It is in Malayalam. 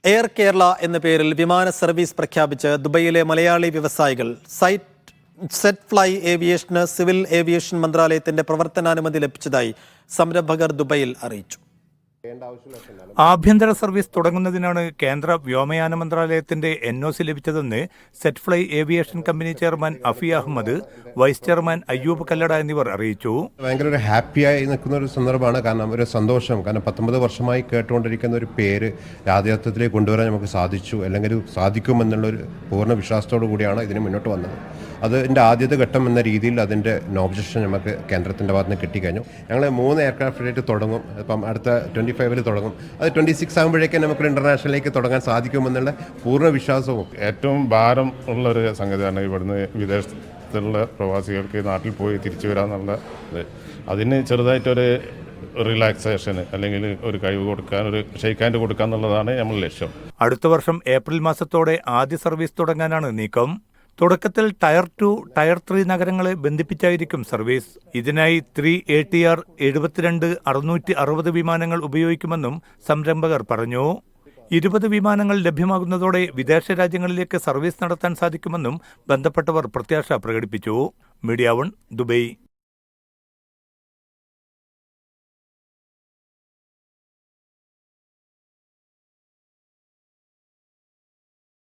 എയർ കേരള എന്ന പേരിൽ വിമാന സർവീസ് പ്രഖ്യാപിച്ച് ദുബൈയിലെ മലയാളി വ്യവസായികൾ set fly aviation civil aviation മന്ത്രാലയത്തിന്റെ പ്രവർത്തനാനുമതി ലഭിച്ചതായി സംരംഭകർ ദുബൈയിൽ അറിയിച്ചു. ആഭ്യന്തര സർവീസ് തുടങ്ങുന്നതിനാണ് കേന്ദ്ര വ്യോമയാന മന്ത്രാലയത്തിന്റെ NOC ലഭിച്ചതെന്ന് Set Fly aviation company chairman Afi Ahmed, vice chairman Ayyub Kallada എന്നിവർ അറിയിച്ചു. ഭയങ്കര ഒരു ഹാപ്പിയായി നിൽക്കുന്ന ഒരു സന്ദർഭമാണ്. കാരണം ഒരു സന്തോഷം. കാരണം 19 വർഷമായി കേട്ടുകൊണ്ടിരിക്കുന്ന ഒരു പേര് യാഥാർത്ഥ്യത്തിലേക്ക് കൊണ്ടുവരാൻ നമുക്ക് സാധിച്ചു, അല്ലെങ്കിൽ സാധിക്കുമെന്നുള്ളൊരു പൂർണ്ണ വിശ്വാസത്തോടു കൂടിയാണ് ഇതിന് മുന്നോട്ട് വന്നത്. അതിൻ്റെ ആദ്യത്തെ ഘട്ടം എന്ന രീതിയിൽ അതിൻ്റെ നോബ്ജക്ഷൻ നമുക്ക് കേന്ദ്രത്തിൻ്റെ ഭാഗത്ത് നിന്ന് കിട്ടിക്കഴിഞ്ഞു. ഞങ്ങൾ 3 എയർക്രാഫ്റ്റ് ആയിട്ട് തുടങ്ങും. ഇപ്പം അടുത്ത 25 തുടങ്ങും. അത് 26 ആകുമ്പോഴേക്കും നമുക്ക് ഇന്റർനാഷണലിലേക്ക് തുടങ്ങാൻ സാധിക്കുമെന്നുള്ള പൂർണ്ണ വിശ്വാസവും. ഏറ്റവും ഭാരം ഉള്ളൊരു സംഗതിയാണ് ഇവിടുന്ന് വിദേശത്തുള്ള പ്രവാസികൾക്ക് നാട്ടിൽ പോയി തിരിച്ചു വരാമെന്നുള്ള അതിന് ചെറുതായിട്ടൊരു റിലാക്സേഷന് അല്ലെങ്കിൽ ഒരു കഴിവ് കൊടുക്കാൻ, ഒരു ഷെയ്ക്ക് ഹാൻഡ് കൊടുക്കുക എന്നുള്ളതാണ് നമ്മുടെ ലക്ഷ്യം. അടുത്ത വർഷം ഏപ്രിൽ മാസത്തോടെ ആദ്യ സർവീസ് തുടങ്ങാനാണ് നീക്കം. തുടക്കത്തിൽ ടയർ 2, ടയർ 3 നഗരങ്ങളെ ബന്ധിപ്പിച്ചായിരിക്കും സർവീസ്. ഇതിനായി 3 ATR 72-660 വിമാനങ്ങൾ ഉപയോഗിക്കുമെന്നും സംരംഭകർ പറഞ്ഞു. 20 വിമാനങ്ങൾ ലഭ്യമാകുന്നതോടെ വിദേശ രാജ്യങ്ങളിലേക്ക് സർവീസ് നടത്താൻ സാധിക്കുമെന്നും ബന്ധപ്പെട്ടവർ പ്രത്യാശ പ്രകടിപ്പിച്ചു. Media 1, Dubai.